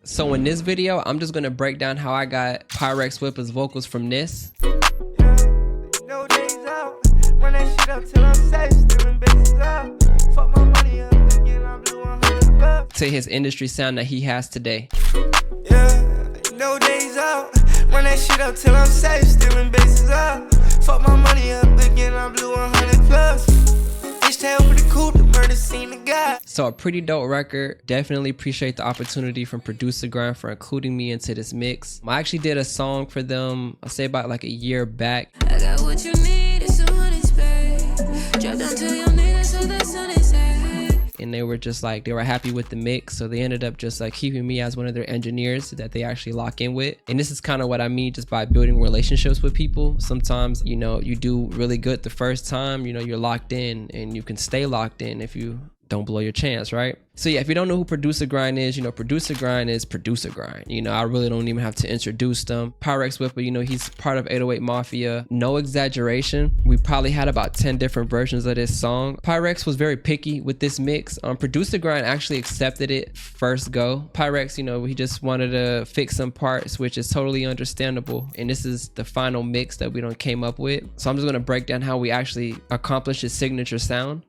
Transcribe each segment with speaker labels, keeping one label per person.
Speaker 1: So in this video, I'm just gonna break down how I got Pyrex Whippa's vocals from this
Speaker 2: No days out, run that shit up till I'm safe, stealing bitches out. Fuck my money up again, I'm blue 100 bucks.
Speaker 1: to his industry sound that he has today.
Speaker 2: Yeah, no days out, run that shit up till I'm safe, stealing bitches out. Fuck my money up again, I'm blue 100 plus. Bitch tail for the coupe, the murder scene, the guy.
Speaker 1: So a pretty dope record. Definitely appreciate the opportunity from ProducerGrind for including me into this mix. I actually did a song for them, I'll say about like a year back.
Speaker 3: I got what you need, it's a money spray. Drop down to your niggas so the sun is set.
Speaker 1: And they were just like, they were happy with the mix. So they ended up just like keeping me as one of their engineers that they actually lock in with. And this is kind of what I mean just by building relationships with people. Sometimes, you know, you do really good the first time, you know, you're locked in and you can stay locked in if you don't blow your chance, right? So yeah, if you don't know who ProducerGrind is, you know, ProducerGrind is ProducerGrind. You know, I really don't even have to introduce them. Pyrex Whippa, you know, he's part of 808 Mafia. No exaggeration, we probably had about 10 different versions of this song. Pyrex was very picky with this mix. ProducerGrind actually accepted it first go. Pyrex, you know, he just wanted to fix some parts, which is totally understandable. And this is the final mix that we done came up with. So I'm just gonna break down how we actually accomplished his signature sound.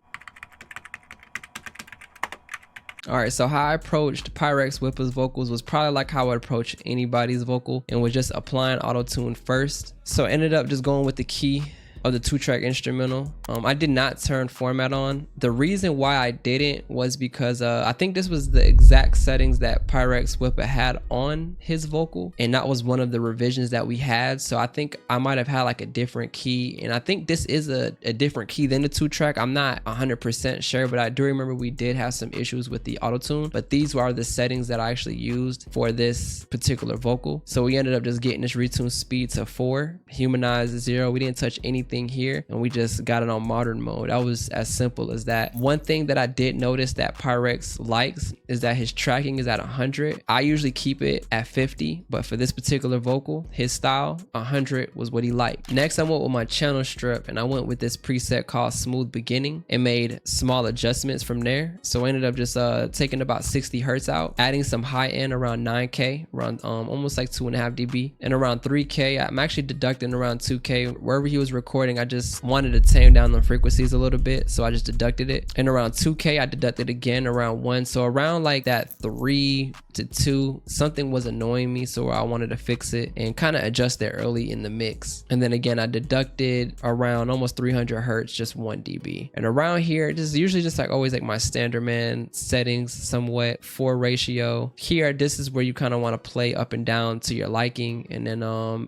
Speaker 1: All right, so how I approached Pyrex Whippa's vocals was probably like how I would approach anybody's vocal, and was just applying auto-tune first. So I ended up just going with the key of the 2-track instrumental. I did not turn format on. The reason why I didn't was because I think this was the exact settings that Pyrex Whippa had on his vocal, and that was one of the revisions that we had. So I think I might have had like a different key, and I think this is a different key than the 2-track. I'm not 100% sure, but I do remember we did have some issues with the auto-tune, but these were the settings that I actually used for this particular vocal. So we ended up just getting this retune speed to 4, humanize to 0. We didn't touch anything here, and we just got it on modern mode. That was as simple as that. One thing that I did notice that Pyrex likes is that his tracking is at 100. I usually keep it at 50, but for this particular vocal, his style, 100 was what he liked. Next, I went with my channel strip, and I went with this preset called Smooth Beginning and made small adjustments from there. So I ended up just taking about 60 hertz out, adding some high end around 9K, around almost like 2.5 dB, and around 3K. I'm actually deducting around 2K. Wherever he was recording, I just wanted to tame down the frequencies a little bit, so I just deducted it. And around 2K, I deducted again around 1. So around like that 3 to 2, something was annoying me, so I wanted to fix it and kind of adjust it early in the mix. And then again, I deducted around almost 300 hertz, just 1 dB. And around here, this is usually just like always like my standard man settings, somewhat 4 ratio. Here, this is where you kind of want to play up and down to your liking. And then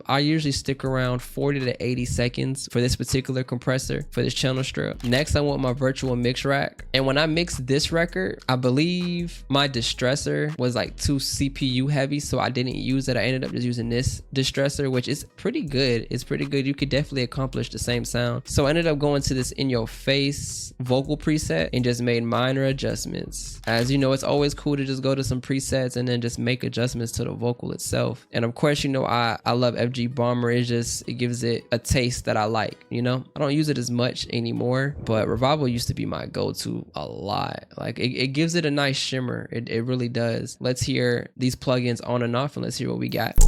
Speaker 1: I usually stick around 40 to 80 seconds for this particular compressor for this channel strip. Next, I want my virtual mix rack, and when I mixed this record, I believe my distressor was like too CPU heavy, so I didn't use it. I ended up just using this distressor, which is pretty good. It's pretty good. You could definitely accomplish the same sound. So I ended up going to this in your face vocal preset and just made minor adjustments. As you know, it's always cool to just go to some presets and then just make adjustments to the vocal itself. And of course, you know, I love FG Bomber. It gives it a taste that I like. You know, I don't use it as much anymore, but Revival used to be my go-to a lot. Like it gives it a nice shimmer. It really does. Let's hear these plugins on and off, and let's hear what we got.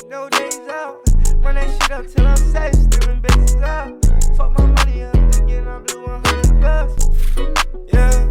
Speaker 2: No days out, run that shit up till I'm safe, stealing bitches out. Fuck my money up again, I'm blue 100 plus. Yeah,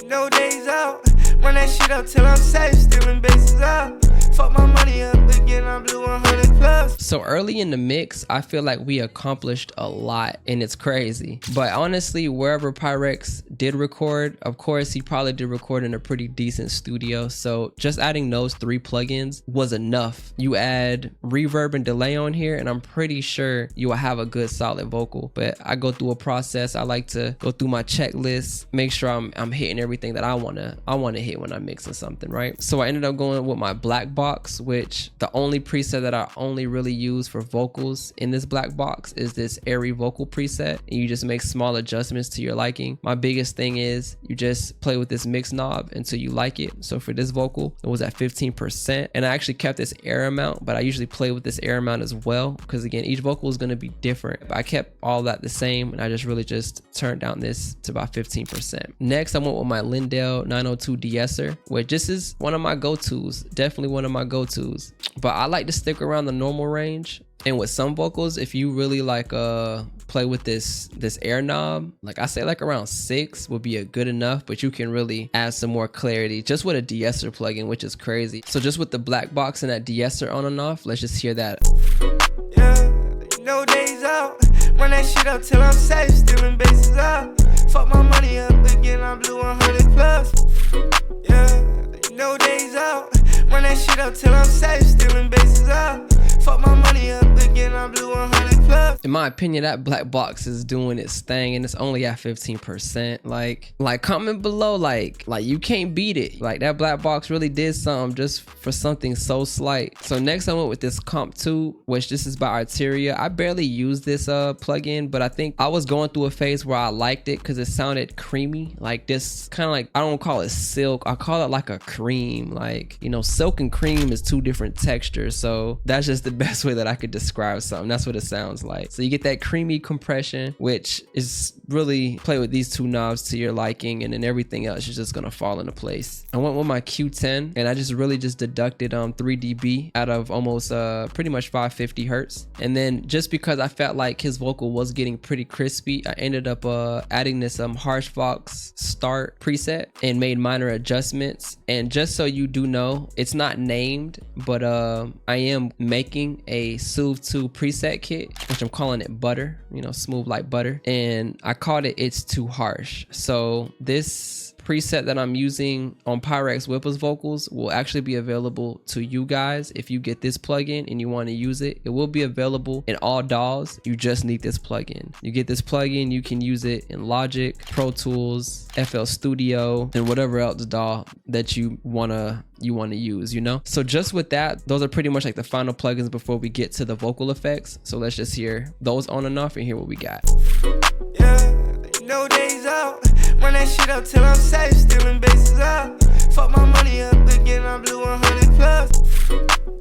Speaker 2: no days out, run that shit up till I'm safe, stealing bitches out. Fuck my money up again, I'm blue 100 plus.
Speaker 1: So early in the mix, I feel like we accomplished a lot, and it's crazy. But honestly, wherever Pyrex did record, of course, he probably did record in a pretty decent studio. So just adding those 3 plugins was enough. You add reverb and delay on here, and I'm pretty sure you will have a good solid vocal. But I go through a process. I like to go through my checklist, make sure I'm hitting everything that I wanna hit when I'm mixing something, right? So I ended up going with my black box box, which the only preset that I only really use for vocals in this black box is this airy vocal preset. And you just make small adjustments to your liking. My biggest thing is you just play with this mix knob until you like it. So for this vocal, it was at 15%, and I actually kept this air amount, but I usually play with this air amount as well, because again, each vocal is going to be different. But I kept all that the same, and I just really just turned down this to about 15%. Next, I went with my Lindell 902 de-esser, which this is one of my go-tos, definitely one of my go-tos, but I like to stick around the normal range. And with some vocals, if you really like play with this air knob, like I say, like around 6 would be a good enough, but you can really add some more clarity just with a de-esser plugin, which is crazy. So just with the black box and that de-esser on and off, let's just hear that.
Speaker 2: Yeah, no days out. Run that shit up till I'm safe, stealing bases out. Fuck my money up again, I blew 100 plus. Yeah, no days out. Run that shit up till I'm safe, stealing bases out. Fuck my money up again, I blew 100 plus.
Speaker 1: In my opinion, that black box is doing its thing, and it's only at 15%. Like comment below, like you can't beat it. Like that black box really did something just for something so slight. So next I went with this Comp 2, which this is by Arteria. I barely use this plugin, but I think I was going through a phase where I liked it because it sounded creamy. Like this kind of like, I don't call it silk, I call it like a cream. Like, you know, silk and cream is two different textures, so that's just the best way that I could describe something. That's what it sounds like. So you get that creamy compression, which is really play with these two knobs to your liking, and then everything else is just gonna fall into place. I went with my Q10, and I just really just deducted 3 dB out of almost pretty much 550 hertz. And then just because I felt like his vocal was getting pretty crispy, I ended up adding this Harsh Vox start preset and made minor adjustments. And just so you do know, it's not named, but I am making a Soothe 2 preset kit, which I'm calling it Butter, you know, smooth like butter, and I called it It's Too Harsh. So this preset that I'm using on Pyrex Whippa's vocals will actually be available to you guys if you get this plugin and you want to use it. It will be available in all DAWs. You just need this plugin. You get this plugin, you can use it in Logic, Pro Tools, FL Studio, and whatever else DAW that you wanna use, you know. So just with that, those are pretty much like the final plugins before we get to the vocal effects. So let's just hear those on and off and hear what we got.
Speaker 2: Yeah, no days out. Run that shit up till I'm safe, stealing bases out. Fuck my money up again, I blew 100 plus.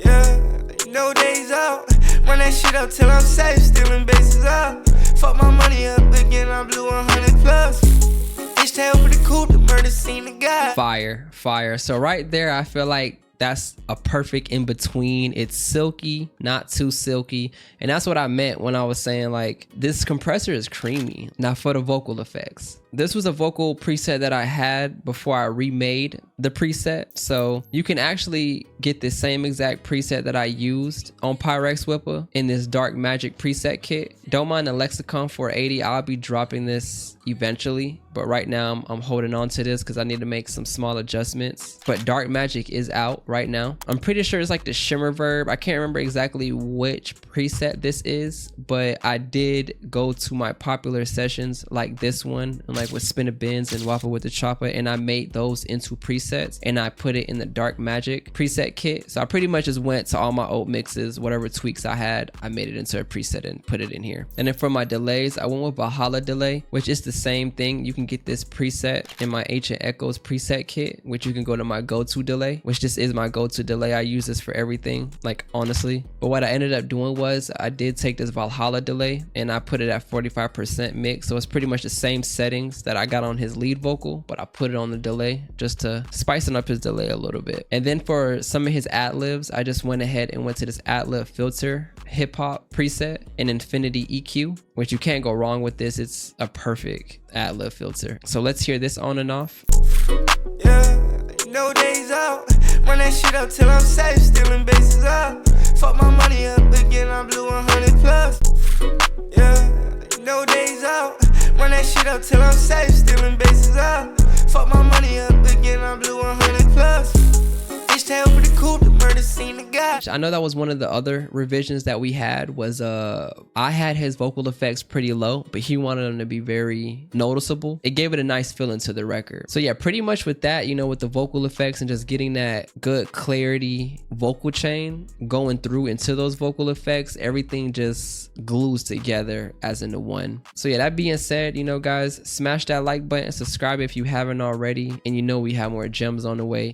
Speaker 2: Yeah, no days out. Run that shit up till I'm safe, stealing bases out. Fuck my money up again, I blew 100 plus. Bitch tail for the coupe, the murder scene, the guy.
Speaker 1: Fire. So right there, I feel like that's a perfect in between. It's silky, not too silky, and that's what I meant when I was saying like this compressor is creamy. Now for the vocal effects, this was a vocal preset that I had before I remade the preset, so you can actually get the same exact preset that I used on Pyrex Whippa in this Dark Magic preset kit. Don't mind the Lexicon 480, I'll be dropping this eventually, but right now I'm holding on to this because I need to make some small adjustments. But Dark Magic is out right now. I'm pretty sure it's like the Shimmer Verb. I can't remember exactly which preset this is, but I did go to my popular sessions like this one, and like with Spin a Bins and Waffle with the Chopper, and I made those into presets and I put it in the Dark Magic preset kit. So I pretty much just went to all my old mixes, whatever tweaks I had, I made it into a preset and put it in here. And then for my delays, I went with Valhalla delay, which is the same thing. You can get this preset in my Ancient Echoes preset kit, which you can go to my go-to delay, which this is my go-to delay. I use this for everything, like honestly. But what I ended up doing was I did take this Valhalla delay and I put it at 45% mix. So it's pretty much the same settings that I got on his lead vocal, but I put it on the delay just to spicing up his delay a little bit. And then for some of his ad-libs, I just went ahead and went to this ad-lib filter hip hop preset and Infinity EQ, which you can't go wrong with this. It's a perfect ad-lib filter. So let's hear this on and off.
Speaker 2: Yeah, no days out. Run that shit up till I'm safe, stealing bases out. Fuck my money up again, I blew 100 plus. Yeah, no days out. Run that shit up till I'm safe, stealing bases out. Fuck my money up again, I blew 100 plus. Bitch tail for the coupe, the murder scene, the guy.
Speaker 1: I know that was one of the other revisions that we had was I had his vocal effects pretty low, but he wanted them to be very noticeable. It gave it a nice feeling to the record. So yeah, pretty much with that, you know, with the vocal effects and just getting that good clarity vocal chain going through into those vocal effects, everything just glues together as into one. So yeah, that being said, you know guys, smash that like button, subscribe if you haven't already, and you know we have more gems on the way.